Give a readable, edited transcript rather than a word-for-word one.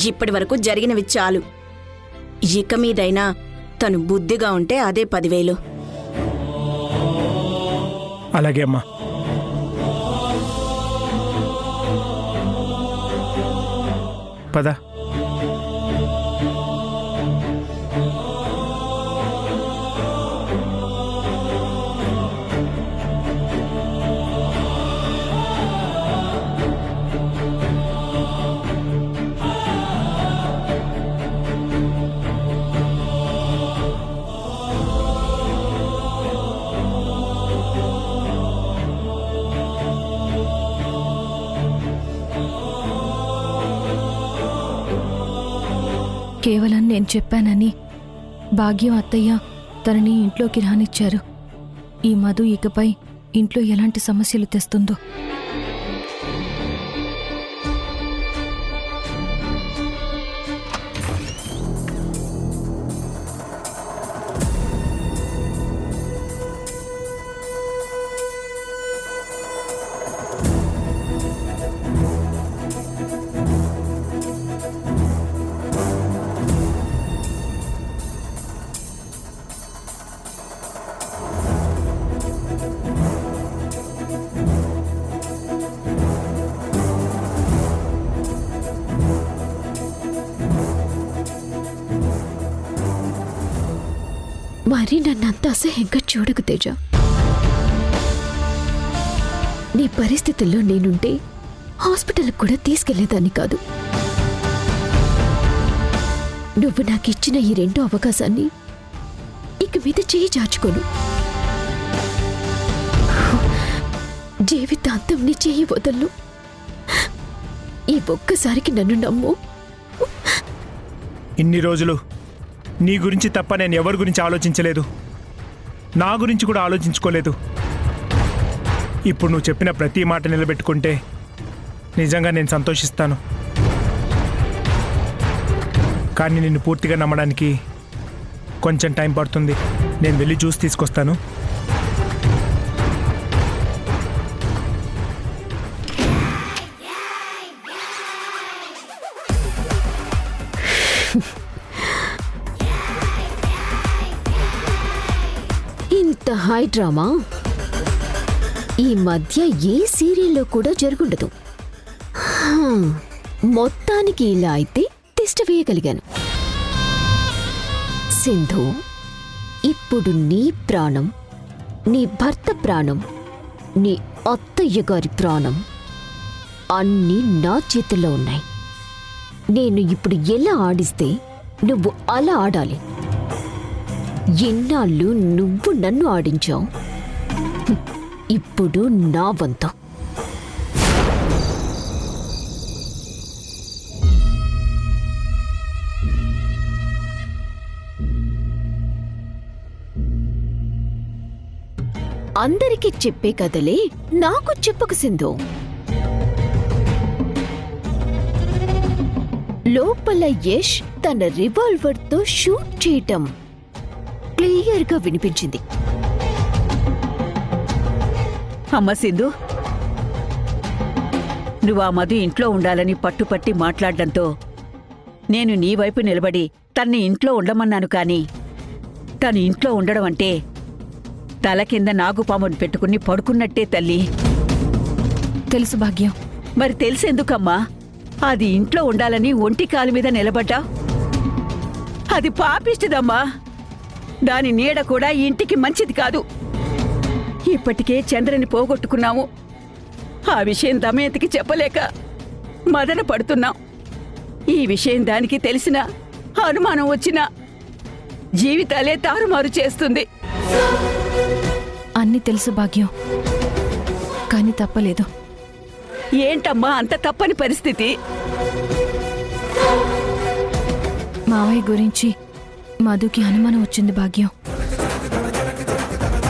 ఇప్పటి వరకు జరిగినవి చాలు. ఇక మీదైనా తను బుద్ధిగా ఉంటే అదే 10,000. అలాగే అమ్మా. పద. కేవలం నేను చెప్పానని భాగ్యం అత్తయ్య తనని ఇంట్లోకి రానిచ్చారు. ఈ మధు ఇకపై ఇంట్లో ఎలాంటి సమస్యలు తెస్తుందో. మరి నన్నంత అసహ్యంగా చూడకు తేజ. నీ పరిస్థితుల్లో నేనుంటే హాస్పిటల్కి కూడా తీసుకెళ్లేదాన్ని కాదు. నువ్వు నాకిచ్చిన ఈ 2 అవకాశాన్ని ఇక మీద చేయి చాచుకోను. జీవితాంతం నీ చేయి వదలను. ఈ ఒక్కసారికి నన్ను నమ్ము. ఇన్ని రోజులు నీ గురించి తప్ప నేను ఎవరి గురించి ఆలోచించలేదు. నా గురించి కూడా ఆలోచించుకోలేదు. ఇప్పుడు నువ్వు చెప్పిన ప్రతి మాట నిలబెట్టుకుంటే నిజంగా నేను సంతోషిస్తాను. కానీ నిన్ను పూర్తిగా నమ్మడానికి కొంచెం టైం పడుతుంది. నేను వెళ్ళి జ్యూస్ తీసుకొస్తాను. ఇంత హై డ్రామా ఈ మధ్య ఏ సీరియల్లో కూడా జరుగుండదు. మొత్తానికి ఇలా అయితే తిష్ట వేయగలిగాను. సింధు, ఇప్పుడు నీ ప్రాణం, నీ భర్త ప్రాణం, నీ అత్తయ్య గారి ప్రాణం అన్నీ నా చేతుల్లో ఉన్నాయి. నేను ఇప్పుడు ఎలా ఆడిస్తే నువ్వు అలా ఆడాలి. ఎన్నాళ్ళు నువ్వు నన్ను ఆడించావు, ఇప్పుడు నా వంతు. అందరికీ చెప్పే కథలే నాకు చెప్పకు సింధు. లోపల యష్ తన రివాల్వర్తో షూట్ చేయటం క్లియర్గా వినిపించింది. అమ్మ సింధు, నువ్వు ఆ మధు ఇంట్లో ఉండాలని పట్టుపట్టి మాట్లాడడంతో నేను నీ వైపు నిలబడి తన్ని ఇంట్లో ఉండమన్నాను. కానీ తను ఇంట్లో ఉండడం అంటే తల కింద నాగుపామును పెట్టుకుని పడుకున్నట్టే తల్లి. తెలుసు భాగ్యం. మరి తెలిసెందుకమ్మా అది ఇంట్లో ఉండాలని ఒంటి కాలు మీద నిలబడ్డా? అది పాపిష్టిదమ్మా. దాని నీడ కూడా ఇంటికి మంచిది కాదు. ఇప్పటికే చంద్రని పోగొట్టుకున్నాము. ఆ విషయం దమయంతికి చెప్పలేక మదన పడుతున్నాం. ఈ విషయం దానికి తెలిసినా, అనుమానం వచ్చినా జీవితాలే తారుమారు చేస్తుంది. అన్నీ తెలుసు భాగ్యం, కానీ తప్పలేదు. ఏంటమ్మా అంత తప్పని పరిస్థితి? మావయ్య గురించి మధుకి అనుమానం వచ్చింది భాగ్యం.